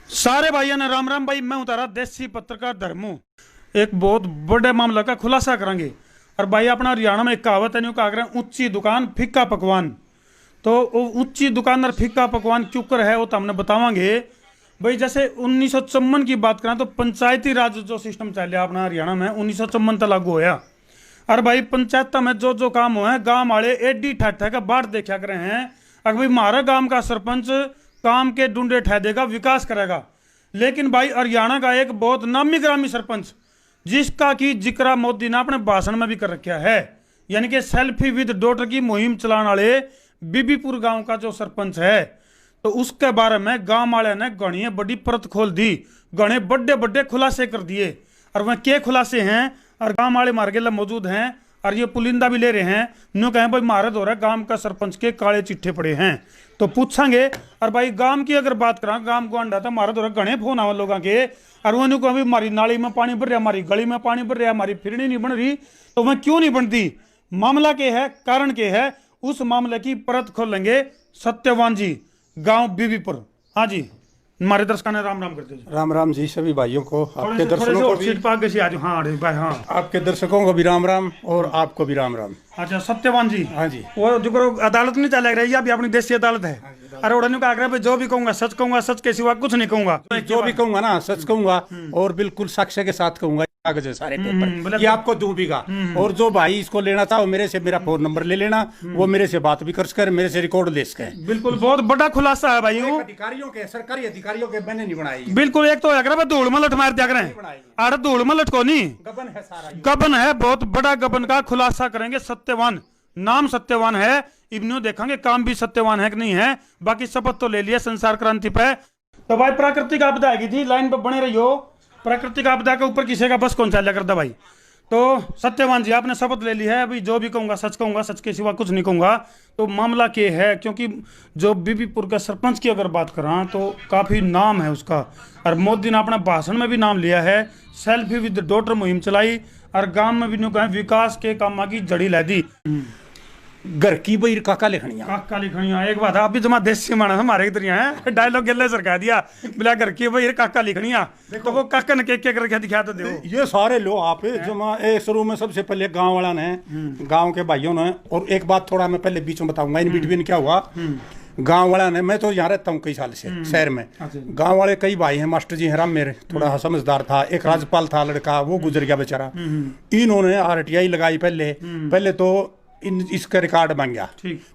सारे भाइयों ने राम राम भाई। मैं उतारा देसी पत्रकार धर्मू। एक बहुत बड़े मामला का खुलासा करेंगे। और भाई अपना हरियाणा में एक कहावत है, कहा करें ऊंची दुकान फीका पकवान। तो वो ऊंची दुकान और फीका पकवान क्यों कर है वो तो हमने बतावांगे भाई। जैसे 1954 की बात करें तो पंचायती राज जो सिस्टम चल रहा अपना हरियाणा में 1954 तक लागू होया। और भाई पंचायत में जो काम हुआ है गांव वाले एडी ठट है बाढ़ देखा करे हैं। अगर भाई हमारा गांव का सरपंच काम के डूंडे ठह देगा, विकास करेगा। लेकिन भाई हरियाणा का एक बहुत नामी ग्रामी सरपंच जिसका कि जिक्र मोदी ने अपने भाषण में भी कर रखा है, यानी कि सेल्फी विद डॉटर की मुहिम चलाने वाले बीबीपुर गांव का जो सरपंच है, तो उसके बारे में गांव वाले ने घनी बड़ी परत खोल दी, घने बड़े बड़े खुलासे कर दिए। और वह क्या खुलासे हैं और गांव वाले मार्गे मौजूद हैं और ये पुलिंदा भी ले रहे हैं। न्यू कहें भाई मारे दौरा गांव का सरपंच के काले चिट्ठे पड़े हैं, तो पूछेंगे। और भाई गांव की अगर बात करा, गांव को अंडा था मारे दौरा घने फोन आवे लोगों के। और वो न्यू कहें हमारी नाली में पानी भर रहा, हमारी गली में पानी भर रहा, हमारी फिरनी नहीं बन रही। तो वह क्यों नहीं बनती, मामला के है, कारण के है, उस मामले की परत खोलेंगे सत्यवान जी, गांव बीबीपुर। हाँ जी, हमारे दर्शकों ने राम राम करते हैं। राम राम जी सभी भाइयों को, आपके दर्शकों को भी। हाँ भाई, हाँ आपके दर्शकों को भी राम राम और आपको भी राम राम। अच्छा सत्यवान जी, हाँ जी, वो जो अदालत नहीं चल रही है अभी, अपनी देसी अदालत है। अरे उड़ने का आग्रह जो भी कहूंगा सच कहूंगा, सच के सिवा कुछ नहीं कहूंगा। जो भी कहूंगा ना सच कहूंगा और बिल्कुल साक्ष्य के साथ कहूंगा। कागज है सारे पेपर, ये आपको दूं भी का। और जो भाई इसको लेना था वो मेरे से मेरा फोन नंबर ले लेना, वो मेरे से बात भी कर मेरे से रिकॉर्ड ले सके। बिल्कुल बहुत बड़ा खुलासा है भाई। अधिकारियों के, सरकारी अधिकारियों के मैंने नहीं बनाई। बिल्कुल एक तो अगर धूल में लट मार दिया करें, अरे धूल में लट को नहीं, गबन है सारा, गबन है, बहुत बड़ा गबन का खुलासा करेंगे। सत्यवान, नाम सत्यवान है, इब्नो देखेंगे काम भी सत्यवान है कि नहीं है। बाकी शपथ तो ले लिया संसार क्रांति पे। तो भाई प्राकृतिक आपदा आएगी थी, लाइन पे बने रहियो। प्राकृतिक आपदा के ऊपर किसी का बस कौन चल करता भाई। तो सत्यवान जी आपने शपथ ले ली है, अभी जो भी कहूंगा सच के सिवा कुछ नहीं कहूंगा। तो मामला क्या है, क्योंकि जो बीबीपुर का सरपंच की अगर बात करा तो काफी नाम है उसका। और मोदी ने अपने भाषण में भी नाम लिया है, सेल्फी विद डॉटर मुहिम चलाई और गांव में भी न्यू कहें विकास के काम की जड़ी ला दी। घर की बही काका लिखनिया। एक बात है, अभी जमा देसी माना हमारे इधर है डायलॉग गले सरका दिया, बोला घर की बही काका लिखनिया। तो वो काका ने के करके दिखा तो दो। ये सारे लो आप जमा शुरू में सबसे पहले गांव वाला ने, गांव के भाइयों ने। और एक बात थोड़ा मैं पहले बीच में बताऊंगा, इन बिटवीन क्या हुआ। गांव वाला ने, मैं तो यहाँ रहता हूँ कई साल से शहर में। गांव वाले कई भाई हैं, मास्टर जी हैं मेरे, थोड़ा समझदार था। एक राजपाल था लड़का, वो गुजर गया बेचारा। इन्होंने आरटीआई लगाई पहले तो इसका रिकॉर्ड बन गया।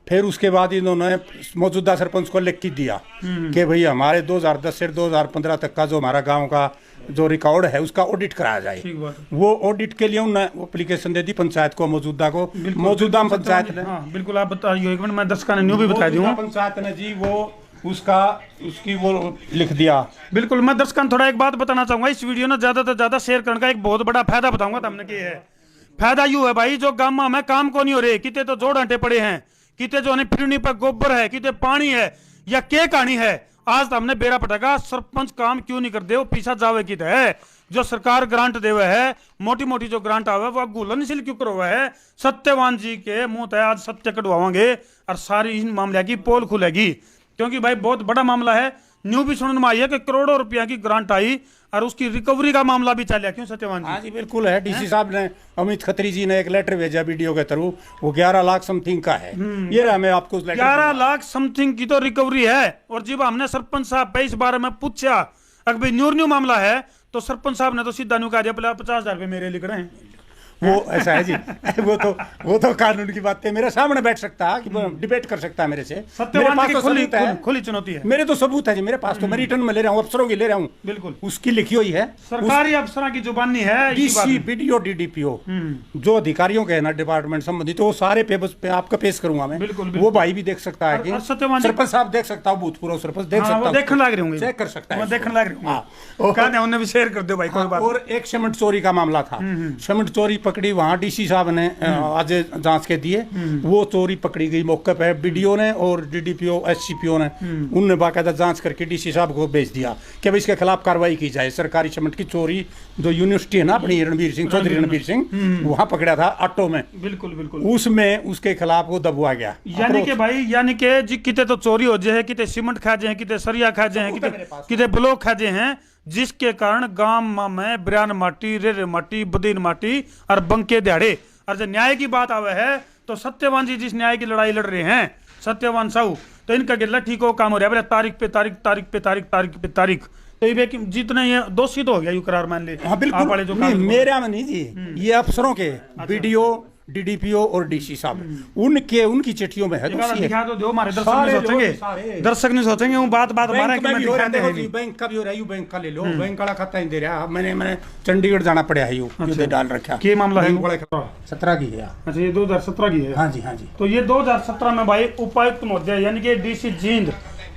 फिर उसके बाद इन्होंने मौजूदा सरपंच को लिख के दिया कि भाई हमारे 2010 से 2015 तक का जो हमारा गांव का जो रिकॉर्ड है उसका ऑडिट कराया जाए। वो ऑडिट के लिए उन्होंने एप्लीकेशन दे दी पंचायत को, मौजूदा पंचायत ने। बिल्कुल आप बताइए, एक मिनट मैं दर्शकों ने न्यू भी बता दूंगा। पंचायत ने जी वो उसकी वो लिख दिया। बिल्कुल मैं दर्शकों थोड़ा एक बात बताना चाहूंगा, इस वीडियो ने ज्यादा से ज्यादा शेयर करने का एक बहुत बड़ा फायदा बताऊंगा तुमने क्या है। फायदा यू है भाई, जो गांव में काम को नहीं हो रहे, कितने तो जोड़ हंटे पड़े हैं, कितने जो है फिरनी पर गोबर है, कितने पानी है या क्या कहानी है। आज तो हमने बेरा पटाका सरपंच काम क्यों नहीं करते, वो पीछा जावे की है। जो सरकार ग्रांट देवे है, मोटी मोटी जो ग्रांट आवे वो घुलनशील क्यों करो है। सत्यवान जी के मुंह तय आज सत्य कटवाओगे और सारी इन मामले की पोल खुलेगी। क्योंकि भाई बहुत बड़ा मामला है, न्यू भी सुनने में आई है कि करोड़ों रुपया की ग्रांट आई और उसकी रिकवरी का मामला भी चला। क्यों सत्यवान जी? हाँ जी बिल्कुल है। डीसी साहब ने, अमित खत्री जी ने एक लेटर भेजा वीडियो के थ्रू, वो 11 लाख समथिंग का है। ये रहा, मैं आपको 11 लाख समथिंग की तो रिकवरी है। और जब हमने सरपंच साहब पे इस बारे में पूछा, अगर भाई न्यू मामला है, तो सरपंच साहब ने तो सीधा न्यू कह दिया 50,000 रुपये मेरे लिख रहे हैं। वो ऐसा है जी वो तो कानून की बात है, मेरे सामने बैठ सकता है, डिबेट कर सकता है मेरे से। सत्यवान की खुली चुनौती है, मेरे तो सबूत है जी मेरे पास। तो मैं रिटर्न में ले रहा हूँ, अफसरों की ले रहा हूँ, बिल्कुल उसकी लिखी हुई है, सरकारी अफसरों की जुबानी है। डीसी बीडीओ डीडीपीओ जो अधिकारियों के है ना डिपार्टमेंट संबंधित, वो सारे पेपर्स पे आपका पेश करूंगा मैं। वो भाई भी देख सकता है कि सरपंच साहब देख सकता हूँ, भूतपूर्व सरपंच देख सकता हूँ, देखने लग रहे होंगे, चेक कर सकता है, देखने लग रहे होंगे। भी शेयर कर दो भाई। कोई बात। और एक सीमेंट चोरी का मामला था, सीमेंट चोरी पकड़ी वहाँ डीसी साहब ने आज जांच के दिए, वो चोरी पकड़ी गई मौके पे। बीडीओ ने और डीडीपीओ एससीपीओ ने उनने बाकायदा जांच करके डीसी साहब को भेज दिया कि भाई इसके खिलाफ कार्रवाई की जाए। सरकारी सीमेंट की चोरी जो यूनिवर्सिटी है ना अपनी रणबीर सिंह चौधरी रणबीर सिंह, वहाँ पकड़ा था ऑटो में, बिल्कुल बिल्कुल, उसमें उसके खिलाफ वो दबवा गया। यानी कि भाई, यानी कि जी किते तो चोरी हो जाए, किते सीमेंट खा जाए, किते सरिया खा जाए, किते ब्लॉक खा जाए हैं, जिसके कारण गांव में ब्रान माटी, रेरे माटी, बदीन माटी और बंके दिहाड़े। और जब न्याय की बात आवे है तो सत्यवान जी जिस न्याय की लड़ाई लड़ रहे हैं, सत्यवान साहू, तो इनका गिल्ला ठीक हो काम हो रहा है तारीख पे तारीख, तारीख पे तारीख, तारीख पे तारीख। तो ये जितने ये दोषी तो हो गया, यू करार मान ले। हाँ बिल्कुल, वाले जो नहीं मेरा में नहीं जी, ये अफसरों के, बीडीओ डीडीपीओ और डीसी साहब, उनकी चिट्ठियों में है। दिखा तो जो हमारे दर्शक नहीं सोचेंगे, दर्शक नहीं सोचेंगे वो बात हमारा कि मैं दिखाते हैं जी। बैंक का भी हो रहा है, यू बैंक का ले लो, बैंक वाला खाता ही दे रहा। मैंने चंडीगढ़ जाना पड़ा है, यू डाल रखा। क्या मामला है? 17 की है। अच्छा, ये 2017 की है। हाँ जी, हाँ जी। तो ये 2017 में भाई उपायुक्त महोदय यानी कि डीसी जींद,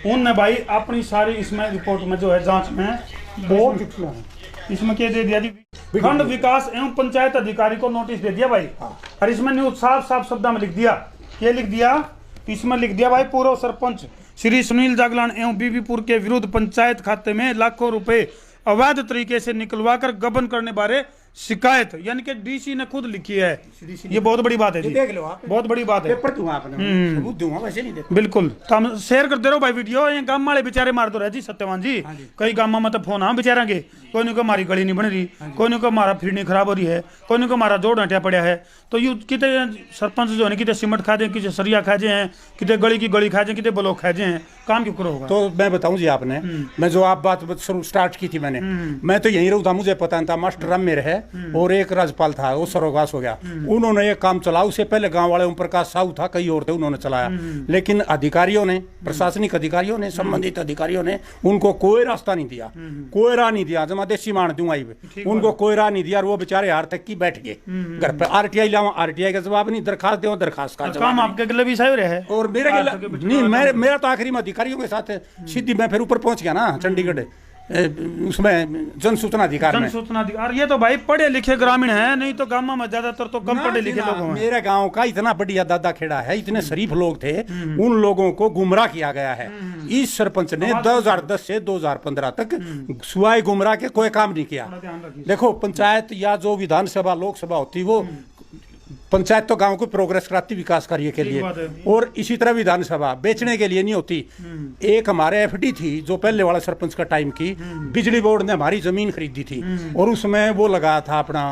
उनने भाई अपनी सारी इसमें रिपोर्ट में जो है जांच में बहुत इसमें क्या दे दिया जी, खंड विकास एवं पंचायत अधिकारी को नोटिस दे दिया भाई। और इसमें न्यूज साफ साफ शब्दों में लिख दिया, क्या लिख दिया, इसमें लिख दिया भाई, पूर्व सरपंच श्री सुनील जागलान एवं बीबीपुर के विरुद्ध पंचायत खाते में लाखों रुपए अवैध तरीके से निकलवाकर गबन करने बारे शिकायत, यानी कि डीसी ने खुद लिखी है। ये बहुत बड़ी बात है जी, देख लो आप, बहुत बड़ी बात है। पेपर दूंगा आपने, सबूत दूंगा, वैसे नहीं देता। बिल्कुल, तो हम शेयर करते रहो भाई वीडियो। ये गांव वाले बेचारे मार दो रहे जी सत्यवान जी, कई गांव में तो फोन हम बेचारा के, कोई नहीं को हमारी गली नहीं बन रही, कोई नहीं को हमारा फिरनी खराब हो रही है, कोई नहीं को हमारा जोड़ हटिया पड़ा है। तो यू कितने सरपंच जो है कितने सीमेंट खा जाए, कितने सरिया खा जाए हैं, कितने गली की गली खा जाए, कितने ब्लॉक खा जाए हैं, काम क्यों करो होगा। तो मैं बताऊं जी आपने, मैं जो आप बात स्टार्ट की थी मैंने, मैं तो यहीं रहूँ था, मुझे पता नहीं था। मास्टर राम मेरे है और एक राज्यपाल था, वो सरोगास हो गया। उन्होंने ये काम चला, उससे पहले गांव वाले ओम प्रकाश साहू था, कई और थे, उन्होंने चलाया। लेकिन अधिकारियों ने, प्रशासनिक अधिकारियों ने, संबंधित अधिकारियों ने उनको कोई रास्ता नहीं दिया, कोई राह नहीं दिया। जमा देसी मान दूंगा, उनको कोई राह नहीं दिया और वो बेचारे हार तक की बैठ गए घर पे। आरटीआई लाओ, आरटीआई का जवाब नहीं, दरखास्त दो, दरखास्त का काम आपके गले भी सही रहे। और मेरे नहीं, मेरा तो आखिरी में अधिकारियों के साथ सीधी मैं फिर ऊपर पहुंच गया ना चंडीगढ़, उसमें जन सूचना अधिकार में। सूचना अधिकार, ये तो भाई पढ़े लिखे ग्रामीण है, नहीं तो गांव में ज्यादातर तो कम पढ़े लिखे लोग हैं। मेरे गांव का इतना बढ़िया दादा खेड़ा है, इतने शरीफ लोग थे, उन लोगों को गुमराह किया गया है। इस सरपंच ने 2010 से 2015 तक सुवाई गुमराह के कोई काम नहीं किया। देखो, पंचायत या जो विधानसभा लोकसभा होती, वो पंचायत तो गांव को प्रोग्रेस कराती विकास कार्य के लिए, और इसी तरह विधानसभा बेचने के लिए नहीं होती। एक हमारे एफडी थी जो पहले वाला सरपंच का टाइम की, बिजली बोर्ड ने हमारी जमीन खरीदी थी और उसमें वो लगाया था अपना,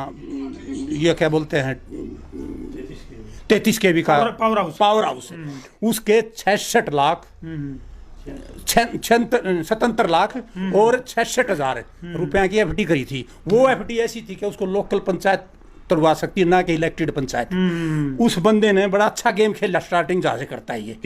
ये क्या बोलते हैं, 33 केवी का पावर हाउस। उसके 66 लाख 77 लाख और 66,000 रुपया की एफडी करी थी। वो एफडी ऐसी थी कि उसको लोकल पंचायत तुड़वा सकती है, ना कि इलेक्टेड पंचायत। उस बंदे ने बड़ा अच्छा गेम खेला, स्टार्टिंग जहाँ से करता है ये।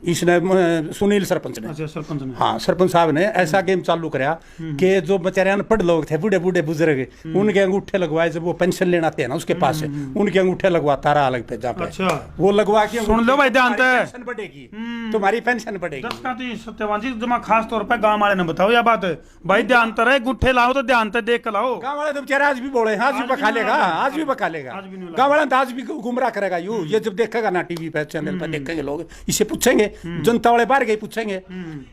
इसने सुनील सरपंच ने। अच्छा, सरपंच ने। हाँ, सरपंच साहब ने ऐसा गेम चालू कराया कि जो बेचारे अनपढ़ लोग थे, बूढ़े बूढ़े बुजुर्ग, उनके अंगूठे लगवाए। जब वो पेंशन लेना आते हैं ना उसके पास से, उनके अंगूठे लगवाता रहा अलग पे जाके। अच्छा, वो लगवा के सुन लो भाई, ध्यान पेंशन बढ़ेगी, तुम्हारी पेंशन बढ़ेगी। सत्यवान जी, जमा खास तौर पर गाँव वाले ने बताओ यह बात भाई, ध्यान तो रहे, गुट्ठे लाओ तो ध्यान से देख कर लाओ। गाँव वाले तो बेचारे आज भी बोले, आज भी पका लेगा, आज भी पका लेगा, गाँव वाला आज भी गुमराह करेगा। यू ये जब देखेगा ना टीवी पे, चैनल पे देखेंगे लोग, इसे पूछेंगे, जनता वाले बाहर गए पूछेंगे।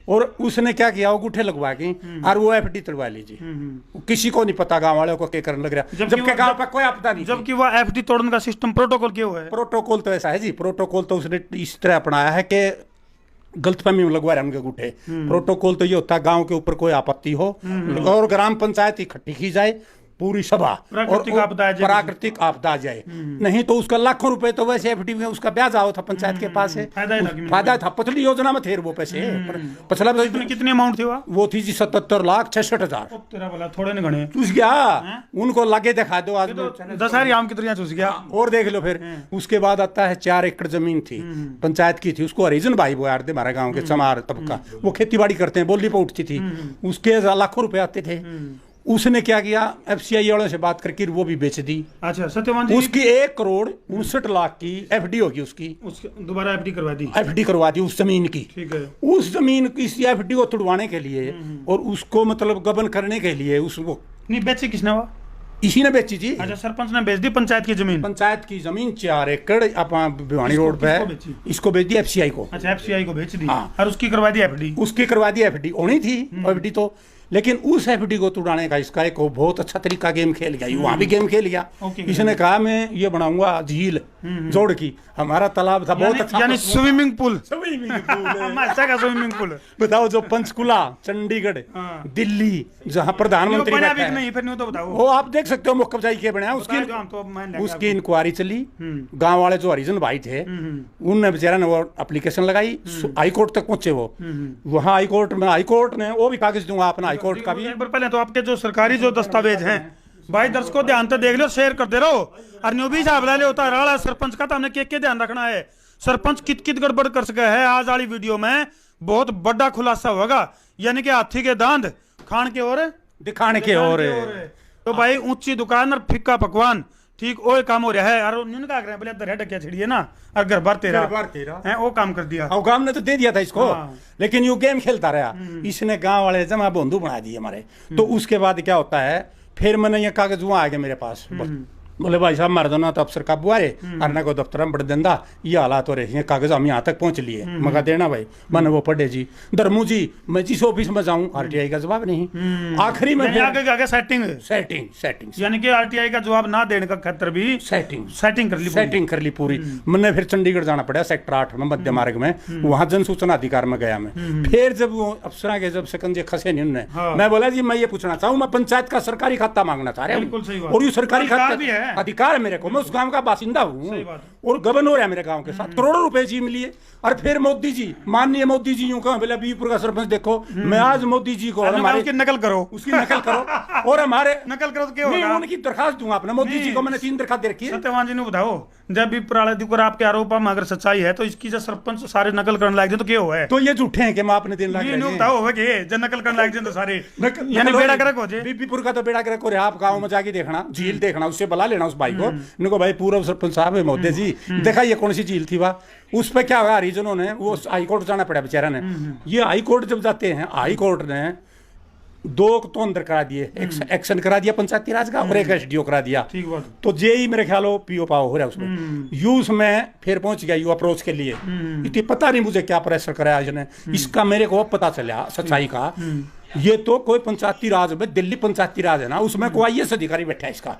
और उसने क्या किया, वो गुठे लगवा के और वो एफडी तोड़वा लीजिए। किसी को नहीं पता गाँव वालों को क्या करने लग रहा, जबकि गाँव पर कोई आपदा नहीं। जबकि वो एफडी तोड़ने का सिस्टम प्रोटोकॉल क्या है? प्रोटोकॉल तो ऐसा है जी, प्रोटोकॉल तो उसने इस तरह अपनाया है कि गलतफहमी में लगवा रहे हैं उनके गुठे। प्रोटोकॉल तो ये होता है, गांव के ऊपर कोई आपत्ति हो और ग्राम पंचायत इकट्ठी की जाए, पूरी सभा, प्राकृतिक आपदा आ जाए, नहीं तो उसका लाखों रुपए तो वैसे एफडी में उसका ब्याज आओ था पंचायत के पास है, फायदा था। पतली योजना में थे वो पैसे, पिछला कितनी अमाउंट थी वो थी जी 77,66,000। तेरा भला थोड़े ने गणे चूस गया, उनको लागे दिखा दो आज 10,000 आम की तरह चूस गया। और देख लो फिर उसके बाद आता है 4 एकड़ जमीन थी पंचायत की थी, उसको हरिजन भाई वो यार थे हमारे गाँव के चमार तबका, वो खेती बाड़ी करते हैं, बोली पे उठती थी, उसके लाखों रुपए आते थे। उसने क्या किया, एफसीआई वालों से बात करके वो भी बेच दी। अच्छा, सत्यवान जी, उसकी 1,59,00,000 की एफडी होगी, उसकी दोबारा एफडी करवा दी उस जमीन की। ठीक है। उस जमीन की इस एफडी को तुड़वाने के लिए और उसको मतलब गबन करने के लिए उसको नहीं बेची किसने हुआ? इसी ने बेची जी। अच्छा, सरपंच ने बेच दी पंचायत की जमीन। पंचायत की जमीन 4 एकड़ अपना भिवानी रोड पे किसको है, बेची? इसको बेच दी एफसीआई को। अच्छा, एफसीआई को बेच दी। हाँ। और उसकी करवा दी एफडी। उसकी करवा दी एफडी, होनी थी एफडी तो, लेकिन उस एफडी को तुड़ाने का इसका एक बहुत अच्छा तरीका गेम खेल गया, वहां भी गेम खेल गया। ओके। इसने कहा मैं ये बनाऊंगा झील जोड़ की, हमारा तालाब था बहुत अच्छा, यानी स्विमिंग पूल। स्विमिंग पूल है। अच्छा का स्विमिंग पूल। बताओ, जो पंचकुला, चंडीगढ़, हाँ। दिल्ली, जहाँ प्रधानमंत्री बना बैठा भी है, नहीं, फिर नहीं तो बताओ। वो आप देख सकते हो मुक्कब जाई के बनाया उसकी। बताओ, हम तो मान लेंगे उसकी इंक्वायरी चली, गांव वाले जो हरिजन भाई थे उनने बेचारा ने वो एप्लीकेशन लगाई, हाई कोर्ट तक पहुंचे वो। वहां हाई कोर्ट ने वो भी कागज दूंगा अपना, हाई कोर्ट का भी। एक बार पहले तो आपके जो सरकारी जो दस्तावेज हैं भाई, दर्शकों ध्यान तो देख लो, शेयर करते रहो। और न्यू भी हिसाब ले होता रहा सरपंच का, तो हमने के ध्यान रखना है। सरपंच कित कित गड़बड़ कर सके है, आज वाली वीडियो में बहुत बड़ा खुलासा होगा। यानी कि हाथी के दांत खान के और दिखाने के और तो भाई ऊंची दुकान और फिक्का पकवान, ठीक वो काम हो रहा है। और उन्होंने क्या कर रहे हैं, बोले दर डकिया छिड़िए ना, और घर भर तेरा है, वो काम कर दिया। अवगाम ने तो दे दिया था इसको। हाँ। लेकिन यू गेम खेलता रहा, इसने गांव वाले जमा बंधु बना दिए हमारे। तो उसके बाद क्या होता है, फिर मैंने ये कागज वहां आ गया मेरे पास, बोले भाई साहब मार दो ना, तो अफसर काबू आ रहे अरना को दफ्तर में बढ़ देंदा, ये हालात हो रहे हैं, कागज हम यहाँ तक पहुंच लिए। मगा देना भाई, मैंने वो पढ़े जी, धर्मू जी मैं जिस ऑफिस में जाऊं आरटीआई का जवाब नहीं। आखिरी में आगे सेटिंग यानी कि आरटीआई का जवाब ना देने का खतर भी सेटिंग कर ली पूरी। मैंने फिर चंडीगढ़ जाना पड़ा, सेक्टर 8 में मध्य मार्ग में, वहां जन सूचना अधिकार में गया मैं। फिर जब वो अफसर के जब शिकंजे खसे नहीं उन्होंने, मैं बोला जी मैं ये पूछना चाहूँ, मैं पंचायत का सरकारी खाता मांगना चाह रहा हूँ, और ये सरकारी खाता अधिकार है मेरे को, मैं उस गांव का बासिंदा हूँ, और गवर्नर है मेरे गांव के साथ, करोड़ों रुपए जी मिलिए। और फिर मोदी जी, माननीय मोदी जी यूं कहा, बोला बीपुर का सरपंच देखो, मैं आज मोदी जी को हमारे उसकी नकल करो और हमारे नकल करो तो क्या मैं होगा? उनकी दरखास्त दूंगा अपने मोदी जी को, मैंने 3 दरखास्त दे रखी है। सत्यवान जी ने बताओ, जब भी प्राणदिक पर आपके आरोप में अगर सच्चाई है, तो इसकी जो सरपंच सारे नकल करने लग जाए तो क्या हुआ है? तो ये झूठे हैं कि मैं अपने दिन लग बताओ होगा कि जब नकल करने लग जाए तो सारे यानी बेड़ा गर्क हो जाए। बीबीपुर का तो बेड़ा गर्क हो रहा। आप गांव में जाके देखना, झील देखना, उससे बुला लेना उस भाई को, इनको भाई पूर्व सरपंच साहब है मोदी जी, देखा ये कौन सी झील थी वह, उस पर क्या हुआ, हरिजनों ने वो हाई कोर्ट जाना पड़ा बेचारा ने। ये हाई कोर्ट जब जाते हैं, हाई कोर्ट ने 2 तो अंदर करा दिए, एक्शन करा दिया पंचायती राज का, और एक एसडीओ करा दिया। ठीक बात। तो जेई मेरे ख्याल हो पीओ पाओ हो रहा है उसमें, यूज में फिर पहुंच गया यू अप्रोच के लिए। इतनी पता नहीं मुझे क्या प्रेशर कराया इसने, इसका मेरे को पता चला सच्चाई का। ये तो कोई पंचायती राज में, दिल्ली पंचायती राज है ना, उसमें कोई आईएएस अधिकारी बैठा है इसका,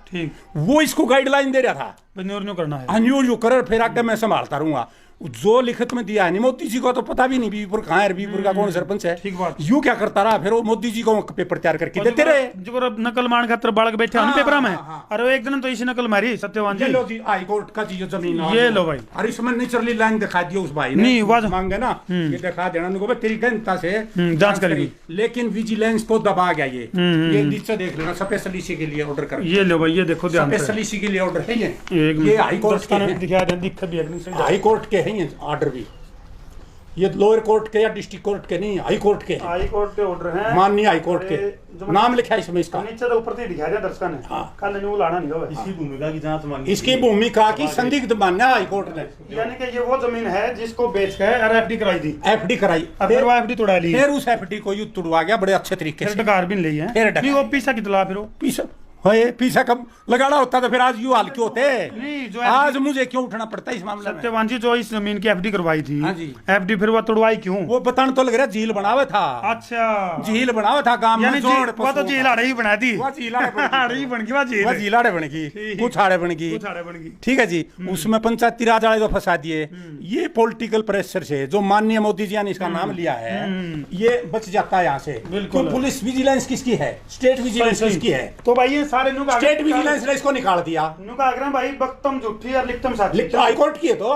वो इसको गाइडलाइन दे रहा था, करना है अन्यू कर, फिर आगे मैं संभालता रहूंगा। जो लिखित में दिया है नहीं, मोदी जी को तो पता भी नहीं बीबीपुर कहाँ है, बीबीपुर का कौन सरपंच है। ठीक बात। यू क्या करता रहा, फिर वो मोदी जी को पेपर तैयार करके देते रहे, जो नकल मान खातर बालक बैठे हैं पेपर में। अरे एक दिन तो इसी नकल मारी सत्यवान जी। लो जी हाई कोर्ट का जी जमीन, ये लो भाई। अरे इसमें नेचुरली लाइन दिखा दिया उस भाई ने, नहीं मांगे ना ये दिखा देना उनको, तेरी गहनता से जांच करेगी। लेकिन विजिलेंस को दबा गया ये नीचे देख लेना, स्पेशल इसी के लिए ऑर्डर कर, ये लो भाई, ये देखो ध्यान से, स्पेशल इसी के लिए ऑर्डर है ये हाई कोर्ट के हाई कोर्ट के हैं ऑर्डर भी, ये लोअर कोर्ट के या डिस्ट्रिक्ट कोर्ट के नहीं, हाई कोर्ट के ऑर्डर हैं, माननीय हाई कोर्ट के, नाम लिखा है इसमें इसका, नीचे तो ऊपर से दिखा दिया दर्शकों ने। कल न्यू लाना नहीं होगा, इसकी भूमिका की जांच मांगी, इसकी भूमिका की संदिग्ध मान्य हाई कोर्ट ने, यानी कि ये वो जमीन है जिसको बेच के एफडी कराई थी, एफडी कराई, फिर वो एफडी तोड़ा ली, फिर उस एफडी को यू तुड़वा गया बड़े अच्छे तरीके से, डकार भी नहीं है, नहीं वो पीछा कितना फिर वो पीछा कब लगाना होता तो फिर आज यू हाल क्यों होते, नहीं जो आज मुझे क्यों उठना पड़ता है इस मामले में। सत्यवान जी, जो इस जमीन की एफडी करवाई थी, हाँ जी, एफडी फिर वो तोड़वाई क्यों? वो बताने तो लग रहा झील बनावे था। अच्छा, झील बनावे था गांव में, वो तो झील आड़े ही बना दी, वो झील आड़े बन गई, वो झील आड़े बन गई, कुछ आड़े बन गई, ठीक है जी। उसमें पंचायती राज वाले तो फंसा दिए, ये पॉलिटिकल प्रेशर से जो माननीय मोदी जी ने इसका नाम लिया है, ये बच जाता है यहाँ से। तो पुलिस विजिलेंस किसकी है, स्टेट विजिलेंस किसकी है? तो भाई ये सारे स्टेट विजिलेंस ने इसको निकाल दिया, भाई बक्तम झूठी और लिखतम साथी, हाई कोर्ट की है तो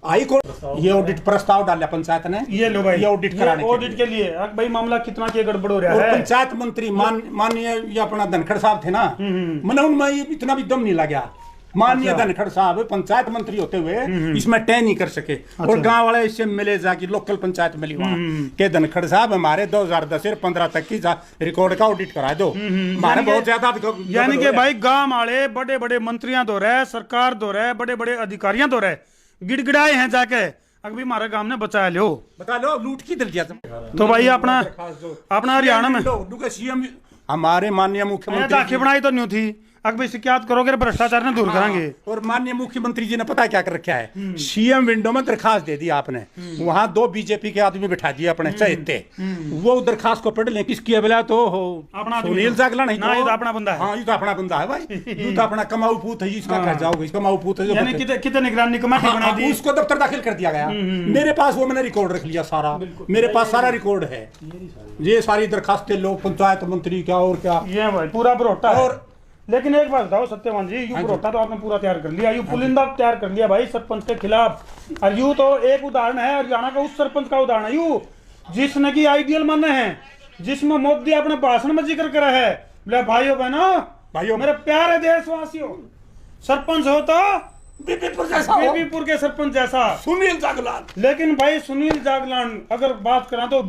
हाई कोर्ट, ये ऑडिट प्रस्ताव डाला पंचायत ने, ये लो भाई, ये ऑडिट कराने ऑडिट के लिए भाई मामला कितना के गड़बड़ हो रहा है। और पंचायत मंत्री माननीय ये अपना धनखड़ साहब थे ना, मैंने उनमें इतना भी दम नहीं लगा, माननीय धनखड़ साहब पंचायत मंत्री होते हुए इसमें तय नहीं कर सके। और गांव वाले इससे मिले जाके लोकल पंचायत मिली वहां के धनखड़ साहब हमारे 2010 से 15 तक की रिकॉर्ड का ऑडिट करा दो, हमारे बहुत ज्यादा, यानी कि भाई गांव वाले बड़े बड़े मंत्रियां दो रहे, सरकार दो रहे, बड़े बड़े अधिकारियां दो रहे, गिड़गिड़ाए हैं जाके, अभी हमारे गांव ने बचा लो, बता लो लूट की दिल दिया। तो भाई अपना हरियाणा में हमारे माननीय दाखी मुख्यमंत्री बनाई तो नहीं थी अगर भाई शिकायत करोगे भ्रष्टाचार ने दूर करेंगे। और माननीय मुख्यमंत्री जी ने पता क्या कर रखा है, सीएम विंडो में दरखास्त दे दी आपने, वहां 2 बीजेपी के आदमी बिठा दिए अपने चहेते, वो दरखास्त को पढ़ लें, किसकी है बोला तो अपना सुनील जागला नहीं ना, ये तो अपना बंदा है। हाँ ये तो अपना बंदा है भाई, ये तो अपना कमाऊ पूत है, इसका कह जाओगे, इसका कमाऊ पूत है जो यानी कितने निगरानी कमेटी बना दी, उसको दफ्तर दाखिल कर दिया गया। मेरे पास वो मैंने रिकॉर्ड रख लिया सारा, मेरे पास सारा रिकॉर्ड है, ये सारी दरखास्तें लोग पंचायत मंत्री क्या और क्या, ये भाई पूरा भरोटा है। और लेकिन एक बात बताओ सत्यवान जी, यू भरोटा तो आपने पूरा तैयार कर लिया, यू पुलिंदा तैयार कर लिया भाई सरपंच के खिलाफ, और यू तो एक उदाहरण है हरियाणा का उस सरपंच का उदाहरण है यू जिसने की आइडियल माने हैं, जिसमें मोदी अपने भाषण में जिक्र करा है, बोले भाइयों बहनों मेरे प्यारे देशवासियों, सरपंच हो तो बीबीपुर के सरपंच जैसा सुनील जागलान। लेकिन भाई सुनील जागलान अगर बात करें तो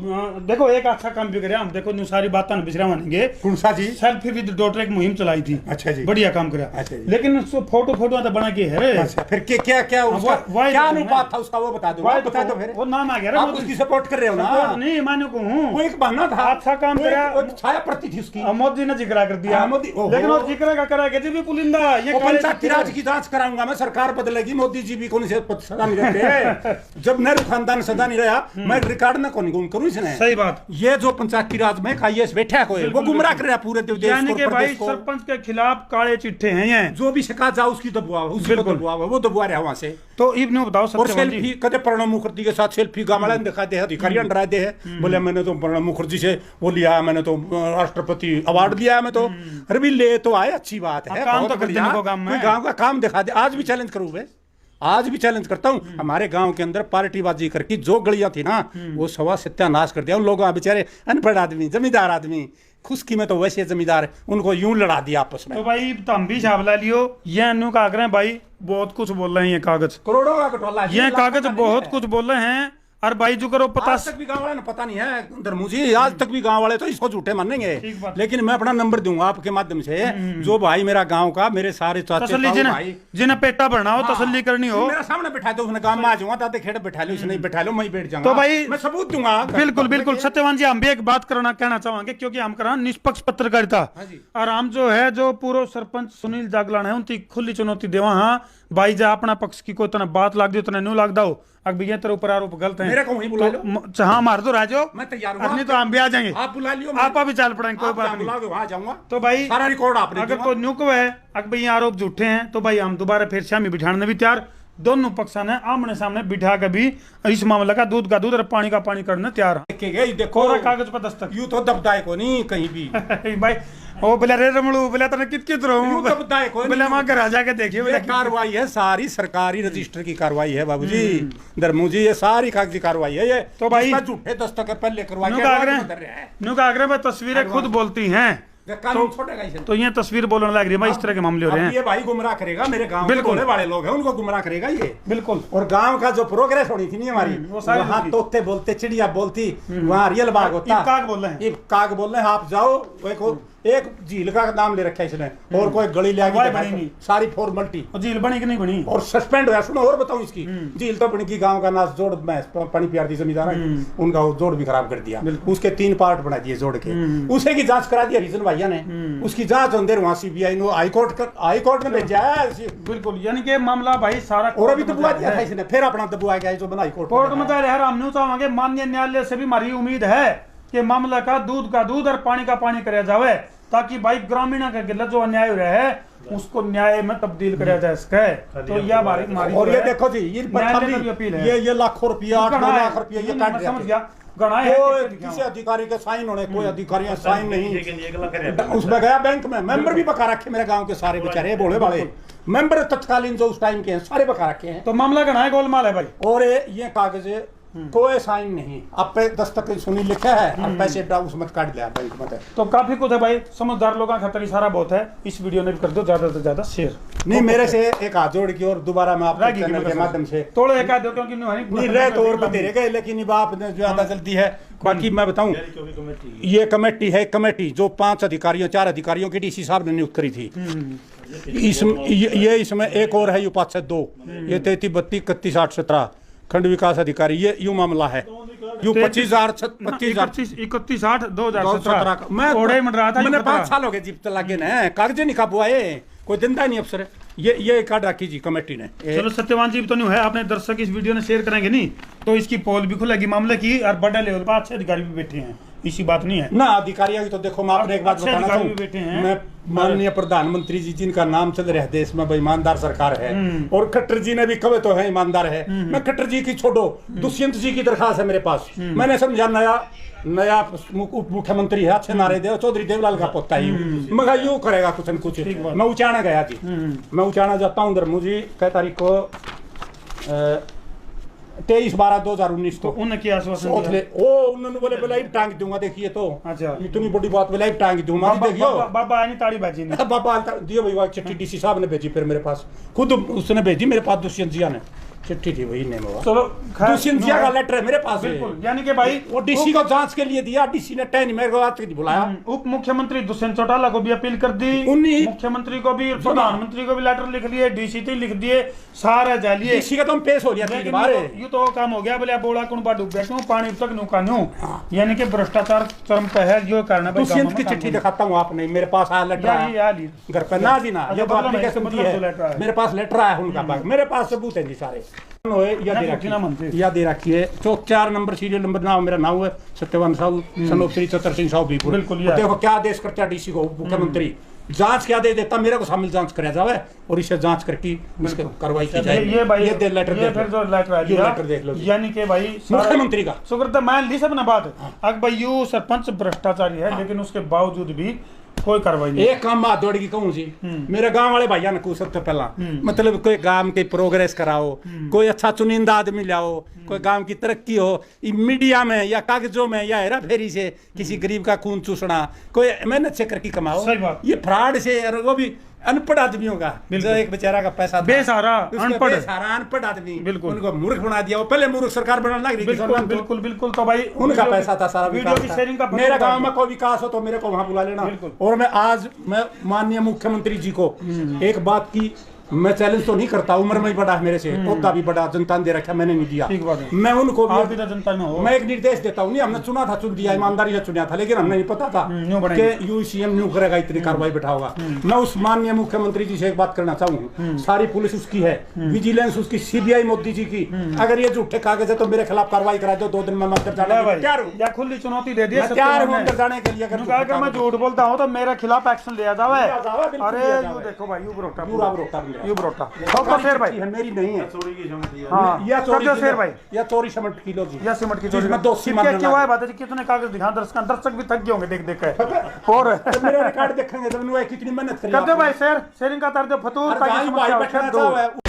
देखो एक अच्छा काम भी करे, हम देखो न्यू सारी बातें बिछरा मानेंगे, कौन सा जी, सेल्फी विद डॉटर एक मुहिम चलाई थी, अच्छा जी, बढ़िया काम करा, अच्छा जी। लेकिन फोटो तो बना के है, अच्छा फिर क्या क्या उसका क्या अनुपात था उसका, वो बता दो, बता दो फिर, वो नाम आ गया आप उसकी सपोर्ट कर रहे हो ना, नहीं मानो को हूँ, वो एक बहाना था, अच्छा काम करा, छाया प्रति थी उसकी, मोदी ने जिक्र कर दिया, लेकिन वो जिक्र का करा के पुलिंदा ये पंचायती राज की जांच कराऊंगा मैं, सरकार बदलेगी, मोदी जी भी कौन से सदा नहीं रहते, जब नेहरू खानदान सदा नहीं रहा, मैं रिकॉर्ड ना कौन गुम करूं इसने, सही बात, ये जो पंचायती राज में आईएएस बैठा है कोई, वो गुमराह कर रहा पूरे देश यानी को, कि भाई सरपंच के खिलाफ काले चिट्ठे हैं ये, जो भी शिकायत जाओ उसकी दबुआ, उसको दबुआ, वो दबुआ रहा वहां से। तो इब्ने बताओ और सत्यवान जी, सेल्फी कदे प्रणब मुखर्जी के साथ सेल्फी गामड़ा दिखा दे, अधिकारी डरा दे है, बोले मैंने तो प्रणब मुखर्जी से वो लिया, मैंने तो राष्ट्रपति अवार्ड लिया, मैं तो, अरे भी ले तो आए, अच्छी बात है, काम तो कर देने को काम में, गांव का काम दिखा दे, आज भी चैलेंज करूं मैं, आज भी चैलेंज करता हूं, हमारे गांव के अंदर पार्टीबाजी करके जो गलियां थी ना, वो सवा सत्यानाश कर दिया उन लोगों, बेचारे अनपढ़ आदमी, जमींदार आदमी, खुशकी में तो वैसे जमींदार, उनको यूं लड़ा दिया आपस में। तो भाई तुम भी छाप ला लियो, ये अनु का आग्रह भाई बहुत कुछ बोल रहे हैं, ये कागज करोड़ों का घोटाला, ये कागज बहुत कुछ बोल रहे हैं, और भाई जो करो पता आज तक भी गांव वाले ने पता नहीं है धर्मू जी, आज तक भी गांव वाले तो इसको झूठे मानेंगे, लेकिन मैं अपना नंबर दूंगा आपके माध्यम से, जो भाई मेरा गांव का, मेरे सारे चाचे भाई जिन्हें पेटा भरना हो, तसल्ली करनी हो, मेरा सामने बैठा दो, उसने गांव में आ जाऊंगा, दादे खेड़ बैठा लो, इसने बैठा लो, मैं बैठ जाऊंगा, तो भाई मैं सबूत दूंगा। बिल्कुल बिल्कुल सत्यवान जी, हम भी एक बात कहना चाहेंगे, क्योंकि हम करा निष्पक्ष पत्रकारिता, और हम जो है जो पूर्व सरपंच सुनील जागलान है उनकी खुली चुनौती देवा, हाँ भाई जा अपना पक्ष की कोई तना बात लाग दी उतना न्यू लाग दो, अब भैया तेरे ऊपर आरोप गलत है, मेरे को वहीं बुला लो, तो हाँ मार दो राजो, मैं तैयार हूं, नहीं तो हम भी आ जाएंगे, आप बुला लियो, आप भी चल पड़ेंगे, कोई बात नहीं, वहां जाऊंगा, तो भाई सारा रिकॉर्ड आपने, अगर कोई न्यूक है, अगर भाई आरोप झूठे हैं, तो भाई हम दोबारा फिर शामी बिठाने भी तैयार, दोनों पक्ष ने आमने सामने बिठा के भी इस मामले का दूध और पानी का पानी करने तैयार है, देखो कागज पर दस्तक, यू तो दबदाए को नहीं कहीं भी भाई ओ बोला रे रमणू बोला तने कित रहूं, दबदाए को बोला मां घर आ जाके देखिए, ये कार्रवाई है सारी सरकारी रजिस्टर की कार्रवाई है बाबूजी, धर्मू जी, ये सारी कागजी कार्रवाई है ये, तो भाई झूठे दस्तखत पहले करवाई, नु का आग्रह में तस्वीरें खुद बोलती हैं, तो ये तस्वीर बोलने लग रही है भाई, इस तरह के मामले हो रहे हैं, ये भाई गुमराह करेगा, मेरे गांव के बोले वाले लोग हैं उनको गुमराह करेगा ये, बिल्कुल, और गांव का जो प्रोग्रेस होनी थी नहीं हमारी, वहाँ तोते बोलते, चिड़िया बोलती, वहाँ रियल बाग होता, काग बोल रहे हैं, काग बोल रहे हैं, आप जाओ, एक झील का नाम ले रखा है इसने, और कोई गली ले आगे सारी फॉर्मेलिटी, झील बनी कि नहीं बनी, और सस्पेंड हुआ, सुनो और बताऊं इसकी, झील तो बनी की गांव का नाच जोड़ में पानी प्यार दी जमींदार है, उनका जोड़ भी खराब कर दिया, उसके 3 पार्ट बना दिए जोड़ के, उसे की जांच करा दी रीजन भैया ने, उसकी जांच होने वहां सीबीआई ने हाईकोर्ट में भेजा है, बिल्कुल, यानी कि मामला भाई सारा, और अभी दबुआ दिया था इसने, फिर अपना दबुआ गया जो बना कोर्ट में जा रहा, हम चाहेंगे माननीय न्यायालय से भी हमारी उम्मीद है कि मामला का दूध और पानी का पानी कराया जावे, ताकि भाई ग्रामीण का गिला जो अन्याय हो रहा है उसको न्याय में तब्दील कराया जा सके, तो यह हमारी, और ये देखो जी, ये लाखों रुपया, 8 लाख रुपया ये काट दिया, समझ गया, किसी अधिकारी के साइन होने, कोई अधिकारी साइन नहीं, उसमें गया बैंक में, मेंबर भी बका रखे मेरे गांव के सारे बेचारे भोले भाले मेंबर तत्कालीन जो उस टाइम के हैं सारे बका रखे हैं, तो मामला घना है, गोलमाल है भाई, और ये कागज कोई साइन नहीं, आप पे दस्तखत सुनील लिखा है, और पैसे उसमें काट दिया बैंक में, तो काफी कुछ है भाई, समझदार लोगों का खतरा इशारा बहुत है, इस वीडियो ने भी कर दो ज्यादा से ज्यादा शेयर, नहीं मेरे से एक हाथ जोड़ की, और दोबारा मैं आपके चैनल के माध्यम से थोड़ा एक दो, क्योंकि नहीं रहे तो और बतेरे गए, लेकिन अब आप ज्यादा जल्दी है, बाकी मैं बताऊं, ये कमेटी है, कमेटी जो 5 अधिकारियों 4 अधिकारियों की डीसी साहब ने नियुक्त करी थी, इसमें एक और है यू 5 से 2, ये 33 32 31 8 17 खंड विकास अधिकारी, ये यूं मामला है, यू 25,000 25,000 31/8/2017 मैं ओड़े में रहा था मैंने 17। 5 साल हो गए जीप चला के ना कागज नहीं काबू आए कोई दिंदा नहीं अफसर ये कार्ड रखी जी कमेटी ने चलो सत्यवान जी तो नहीं है अपने दर्शक इस वीडियो ने शेयर करेंगे नहीं तो इसकी पोल भी खुलेगी मामले की और बड़े लेवल पर अच्छे अधिकारी भी बैठे हैं इसी बात नहीं है ना अधिकारियों की तो देखो मैं आपने एक बात अच्छे बताना अधिकारी भी बैठे हैं। मैं माननीय प्रधानमंत्री जी जिनका नाम चल रहा है देश में भाई ईमानदार सरकार है और खट्टर जी ने भी कहे तो है ईमानदार है मैं खट्टर जी की छोड़ो दुष्यंत जी की दरखास्त है मेरे पास मैंने समझा नया उप मुख्यमंत्री है अच्छे नारे दे चौधरी देवलाल का पोता ही मगर यूं करेगा कुछ न कुछ मैं उचाना गया जी मैं उचाना जाता हूँ धर्मू जी 6 तारीख को 23/12/2019 तो को उन्हें क्या आश्वासन दिया? उन्होंने बोले लाइव टांग दूंगा देखिए तो अच्छा इतनी बड़ी बात में लाइव टांग दूंगा देखियो बाबा आनी ताड़ी बाजी ने बाबा दियो भाई चिट्ठी डीसी साहब ने भेजी फिर मेरे पास खुद उसने भेजी मेरे पास दुष्यंत जिया ने चिट्ठी थी वही ने चलो दुष्यंत जिया का लेटर है मेरे पास बिल्कुल यानी कि भाई वो डीसी को जांच के लिए दिया डीसी ने टैन मेरे को आज तक बुलाया उप मुख्यमंत्री दुष्यंत चौटाला को भी अपील कर दी मुख्यमंत्री को भी प्रधानमंत्री को भी लेटर लिख लिए डीसी तो लिख दिए सारा जालिए डीसी का तो पेश हो गया थी बारे ये तो काम हो गया बोले बोला कौन डूब गया क्यों पानी तक नुकानू यानी कि भ्रष्टाचार चरम पे है जो कारण है दुष्यंत की चिट्ठी दिखाता हूँ आपने मेरे पास आया लेटर घर पर ना जी ना ये बात नहीं है मेरे पास लेटर आया उनका मेरे पास सबूत है जी सारे या दे रखिए 4 नंबर सीरियल नंबर नाम मेरा नाम है सत्यवान साहू सनोप श्री चतर सिंह साहू बीपुर बिल्कुल देखो क्या आदेश करता है डीसी को मुख्यमंत्री जांच क्या दे देता मेरे को शामिल जांच कराया जावे और इसे जांच करके इसके कार्रवाई की जाए ये भाई ये लेटर ये फिर जो लेटर देख लो यानी कि भाई मुख्यमंत्री का सुकृत मान ली सब ना बात अगर भाई यू सरपंच भ्रष्टाचारी है लेकिन उसके बावजूद भी कोई कार्रवाई नहीं एक काम बात दौड़ की कहूँ जी मेरे गांव वाले भाइया ने कुछ सबसे पहला मतलब कोई गांव की प्रोग्रेस कराओ कोई अच्छा चुनिंदा आदमी लाओ कोई गांव की तरक्की हो मीडिया में या कागजों में या हेरा फेरी से किसी गरीब का खून चूसना कोई मेहनत से करके कमाओ सही बात। ये फ्रॉड से और वो भी अनपढ़ आदमियों का जो एक बेचारा का पैसा बेसहारा अनपढ़ आदमी बिल्कुल उनको मूर्ख बना दिया वो पहले मूर्ख सरकार बनाने लग रही बिल्कुल बिल्कुल तो भाई उनका पैसा था सारा वीडियो की शेयरिंग का मेरा गांव में कोई विकास हो तो मेरे को वहां बुला लेना और मैं आज माननीय मुख्यमंत्री जी को एक बात की मैं चैलेंज तो नहीं करता उम्र में ही बड़ा है मेरे से ओहदा भी बड़ा जनता ने दे रखा मैंने नहीं दिया मैं उनको आप भी तो जनता में हो मैं एक निर्देश देता हूँ नहीं हमने चुना था चुन दिया ईमानदारी से चुना था लेकिन हमने नहीं पता था कि यू सीएम न्यू करेगा इतनी कार्रवाई बैठाओगा मैं उस माननीय मुख्यमंत्री जी से एक बात करना चाहूंगा सारी पुलिस उसकी है विजिलेंस उसकी सीबीआई मोदी जी की अगर ये झूठे कागज है तो मेरे खिलाफ कार्रवाई करा दो 2 दिन में मैं अंदर जाने के लिए तैयार हूँ या खुली चुनौती दे दी तैयार हूँ अंदर जाने के लिए अगर मैं झूठ बोलता हूँ तो मेरे खिलाफ एक्शन लिया जावे अरे यू देखो भाई यू बरोटा तो शेर भाई मेरी नहीं है हाँ या चोरी शेर भाई या चोरी सीमेंट किलो की या सीमेंट की चोरी मैं 280 मान क्या है बात है कितने कागज दिखा दर्शक भी थक गए होंगे देख देख के और मेरे रिकॉर्ड देखेंगे तो कितनी मेहनत करी कर दो भाई शेयरिंग का कर दो फतूर भाई बैठना चाहो